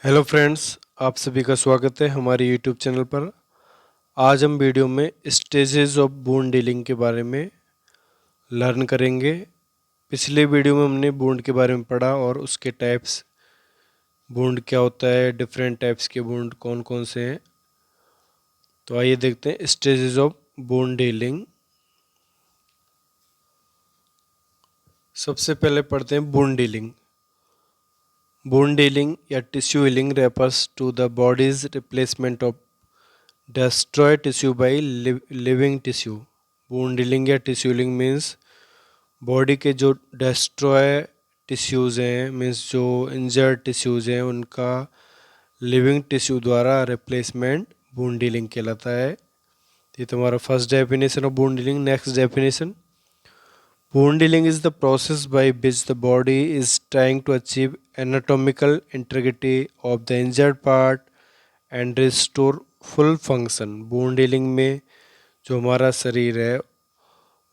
Hello friends, आप सभी का स्वागत है हमारे यूट्यूब चैनल पर। आज हम वीडियो में स्टेजेस ऑफ वुंड डीलिंग के बारे में लर्न करेंगे। पिछले वीडियो में हमने वुंड के बारे में पढ़ा और उसके टाइप्स, वुंड क्या होता है, डिफरेंट टाइप्स के वुंड कौन कौन से हैं। तो आइए देखते हैं स्टेजेस ऑफ वुंड डीलिंग। सबसे पहले पढ़ते हैं वुंड डीलिंग। वुंड डीलिंग या tissue healing refers to the body's replacement of destroy tissue by living tissue। wound healing या tissue healing मीन्स बॉडी के जो destroy टिश्यूज़ हैं, मीन्स जो इंजर्ड टिश्यूज़ हैं, उनका लिविंग टिश्यू द्वारा रिप्लेसमेंट wound healing कहलाता है। ये तुम्हारा first definition of wound healing। Next definition, wound healing is the process by which the body is trying to achieve anatomical integrity of the injured part and restore full function. Wound healing में जो हमारा शरीर है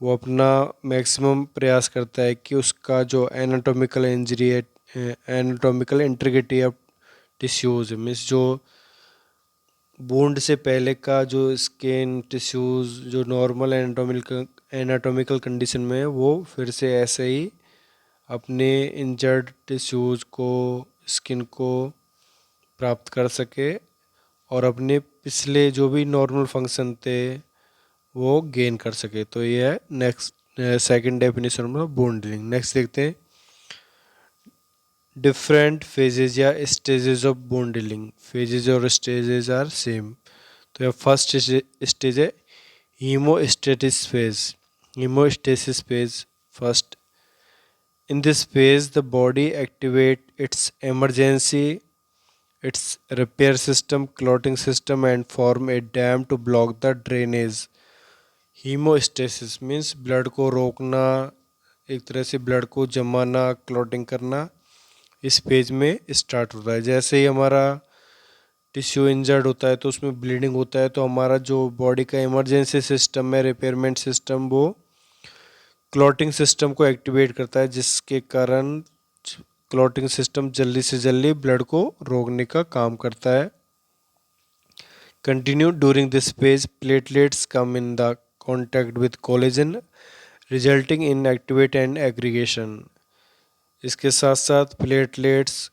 वो अपना maximum प्रयास करता है कि उसका जो एनाटॉमिकल इंजरी है, anatomical integrity of tissues, means जो वुंड से पहले का जो स्किन टिश्यूज़ जो नॉर्मल एनाटॉमिकल कंडीशन में है वो फिर से ऐसे ही अपने इंजर्ड टिश्यूज़ को, स्किन को प्राप्त कर सके और अपने पिछले जो भी नॉर्मल फंक्शन थे वो गेन कर सके। तो ये है next second definition of wound healing. Next देखते हैं डिफरेंट फेजेज या stages of wound healing. Phases और स्टेजेस आर सेम। तो यह फर्स्ट स्टेज है haemostasis phase. Haemostasis phase first. In this phase the body activate it's emergency its repair system, clotting system and form a dam to block the drainage। hemostasis means blood को रोकना, एक तरह से blood को जमाना, clotting करना इस phase में स्टार्ट होता है। जैसे ही हमारा टिश्यू इंजर्ड होता है तो उसमें ब्लीडिंग होता है, तो हमारा जो बॉडी का इमरजेंसी सिस्टम है, रिपेयरमेंट सिस्टम, वो क्लॉटिंग सिस्टम को एक्टिवेट करता है, जिसके कारण क्लॉटिंग सिस्टम जल्दी से जल्दी ब्लड को रोकने का काम करता है। Continue during this phase platelets come in the contact with collagen resulting in activate and aggregation. इसके साथ साथ प्लेटलेट्स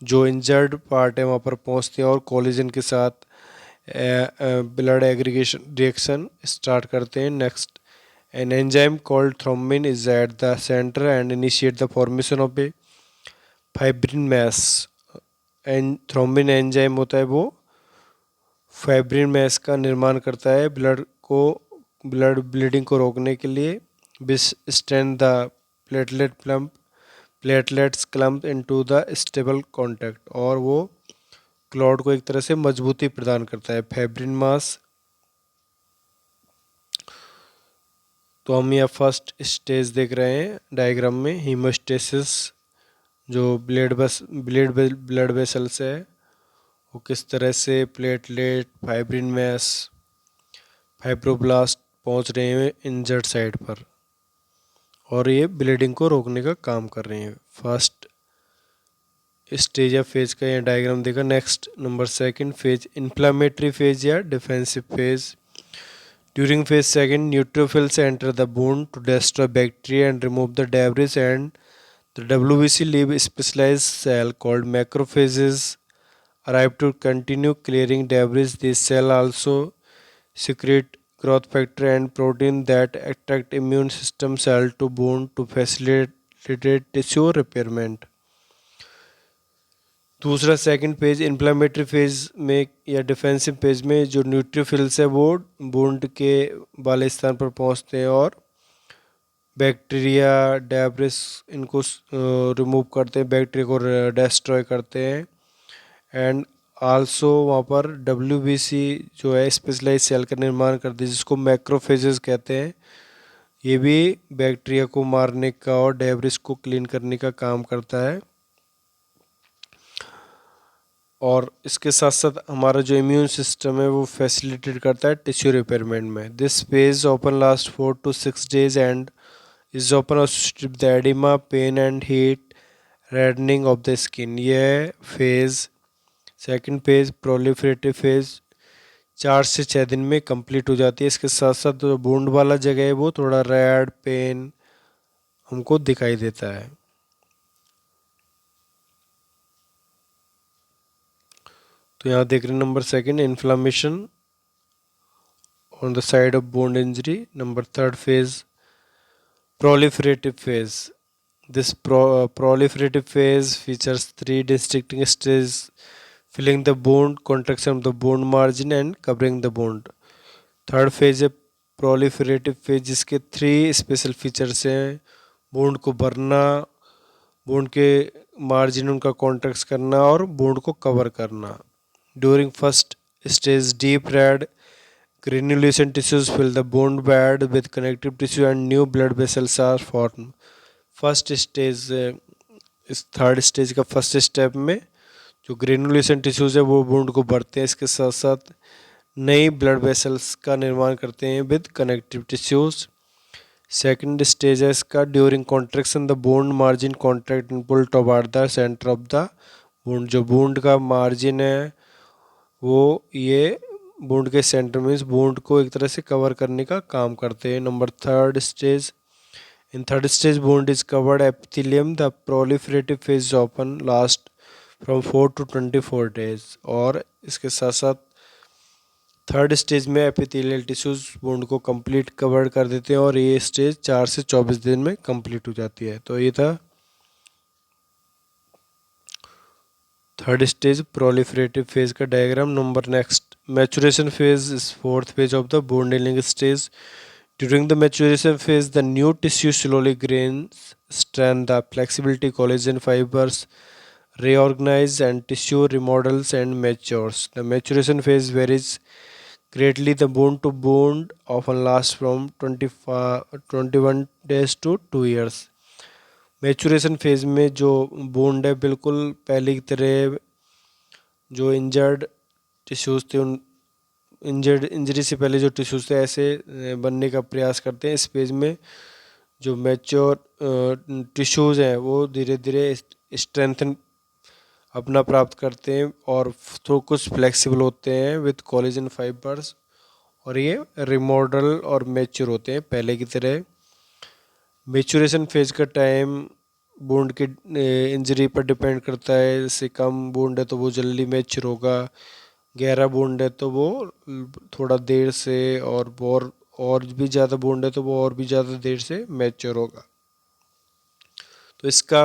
जो इंजर्ड पार्ट है वहाँ पर पहुँचते हैं और कोलेजन के साथ ब्लड एग्रीगेशन रिएक्शन स्टार्ट करते हैं। Next, an enzyme called thrombin is at the center and initiate the formation of a fibrin mass। And thrombin enzyme होता है वो फाइब्रिन मैस का निर्माण करता है ब्लड ब्लीडिंग को रोकने के लिए। Which strength the platelets clump into the stable contact, और वो क्लॉट को एक तरह से मजबूती प्रदान करता है। फाइब्रिन मास, तो हम यह फर्स्ट स्टेज देख रहे हैं डायग्राम में। हीमोस्टेसिस, जो ब्लड वेसल्स है वो किस तरह से प्लेटलेट, फाइब्रिन मैस, फाइब्रोब्लास्ट पहुंच रहे हैं इंजर्ड साइड पर और ये ब्लीडिंग को रोकने का काम कर रहे हैं। फर्स्ट स्टेज या फेज का यह डायग्राम देखा। Next number second phase, inflammatory phase या defensive phase. During phase second, neutrophils enter the wound to destroy bacteria and remove the debris, and the WBC leave a specialized cell called macrophages arrive to continue clearing debris. These cells also secrete growth factor and protein that attract immune system cell to wound to facilitate tissue repairment। दूसरा second phase inflammatory phase में या defensive phase में जो neutrophils है वो wound के वाले स्थान पर पहुंचते हैं और बैक्टीरिया, डेब्रिस इनको रिमूव करते हैं, बैक्टीरिया को डिस्ट्रॉय करते हैं। एंड आल्सो वहाँ पर WBC जो है स्पेशलाइज सेल का निर्माण करते हैं जिसको मैक्रोफेजेस कहते हैं। ये भी बैक्टीरिया को मारने का और डेब्रिस को क्लीन करने का काम करता है। और इसके साथ साथ हमारा जो इम्यून सिस्टम है वो फैसिलिटेट करता है टिश्यू रिपेयरमेंट में। This phase open last 4 to 6 days and is open oedema, pain and heat, reddening of the skin, यह phase second phase proliferative phase 4 से 6 दिन में कंप्लीट हो जाती है। इसके साथ साथ जो बूंद वाला जगह है वो थोड़ा रेड पेन हमको दिखाई देता है। तो यहाँ देख रहे हैं number second, inflammation on the side of bone injury. Number third phase proliferative phase. This proliferative phase features three distinct stages: filling the wound, contraction of the wound margin, and covering the wound. Third phase है proliferative phase, जिसके three special features हैं: wound को भरना, wound के margin उनका contract करना और wound को कवर करना। During first stage deep red granulation tissues fill the bone bed with connective tissue and new blood vessels are formed. First stage, इस थर्ड स्टेज का फर्स्ट स्टेप में जो ग्रेनुलेशन टिश्यूज है वो वुंड को भरते हैं, इसके साथ साथ नई ब्लड वेसल्स का निर्माण करते हैं with connective tissues. Second stage है इसका, during contraction the bone margin contract and pull toward the centre of the wound. जो वुंड का मार्जिन है वो ये वुंड के सेंटर में इस वुंड को एक तरह से कवर करने का काम करते हैं। Number third stage, in third stage wound is covered epithelium, the proliferative phase often last from 4 to 24 days। और इसके साथ साथ थर्ड स्टेज में एपिथेलियल टिश्यूज वुंड को कंप्लीट कवर कर देते हैं और ये स्टेज 4 से 24 दिन में कंप्लीट हो जाती है। तो ये था थर्ड स्टेज प्रोलिफरेटिव फेज का diagram. Number next, maturation phase is fourth phase of the bone healing stage. During the maturation phase the new tissue slowly gains strength, the flexibility, collagen fibers reorganize and tissue remodels and matures. The maturation phase varies greatly. The bone to bone often lasts from 21 days to 2 years. Maturation phase में जो bond है बिल्कुल पहले की तरह जो injured tissues थे उन इंजरी से पहले जो टिश्यूज थे ऐसे बनने का प्रयास करते हैं। इस फेज में जो मैच्योर टिश्यूज हैं वो धीरे धीरे स्ट्रेंथन अपना प्राप्त करते हैं और तो कुछ फ्लेक्सिबल होते हैं विद कोलेजन फाइबर्स, और ये रिमॉडल और मैच्योर होते हैं पहले की तरह। मैचुरेशन फेज का टाइम बूंद के इंजरी पर डिपेंड करता है। जैसे कम बूंद है तो वो जल्दी मैच्योर होगा, गहरा बूंद है तो वो थोड़ा देर से, और भी ज़्यादा बूंद है तो वो और भी ज़्यादा देर से मैच्योर होगा। तो इसका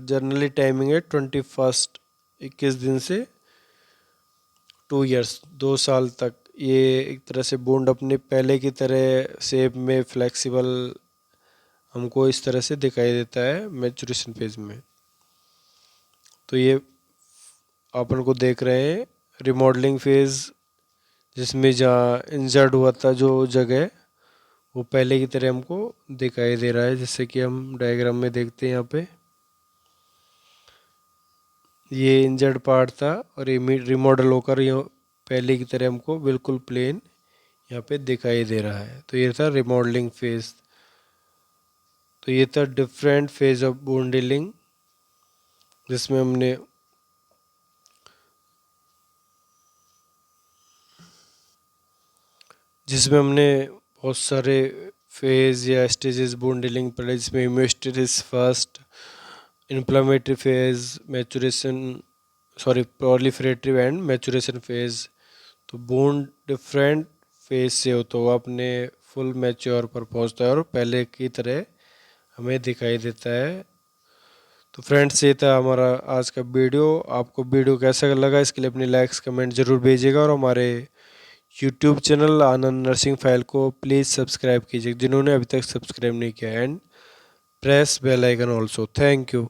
जनरली टाइमिंग है 21 दिन से 2 ईयर्स, 2 साल तक। ये एक तरह से बूंद अपने पहले की तरह शेप में फ्लेक्सिबल हमको इस तरह से दिखाई देता है मैचुरेशन फेज में। तो ये अपन को देख रहे हैं रिमॉडलिंग फेज, जिसमें जहाँ इंजर्ड हुआ था जो जगह वो पहले की तरह हमको दिखाई दे रहा है, जैसे कि हम डायग्राम में देखते हैं। यहाँ पे ये इंजर्ड पार्ट था और ये रिमॉडल होकर ये पहले की तरह हमको बिल्कुल प्लेन यहाँ पे दिखाई दे रहा है। तो ये था रिमॉडलिंग फेज। तो ये था different phase of wound healing, जिसमें हमने बहुत सारे फेज या स्टेजेस वुंड हीलिंग पढ़े, जिसमें haemostasis first, inflammatory phase, proliferative and maturation phase. तो वुंड डिफरेंट फेज से हो तो वो अपने फुल मैच्योर पर पहुंचता है और पहले की तरह हमें दिखाई देता है। तो फ्रेंड्स, ये था हमारा आज का वीडियो। आपको वीडियो कैसा लगा इसके लिए अपनी लाइक्स कमेंट ज़रूर भेजिएगा, और हमारे YouTube channel Anand nursing file को प्लीज़ सब्सक्राइब कीजिए जिन्होंने अभी तक सब्सक्राइब नहीं किया, and press bell icon also. Thank you.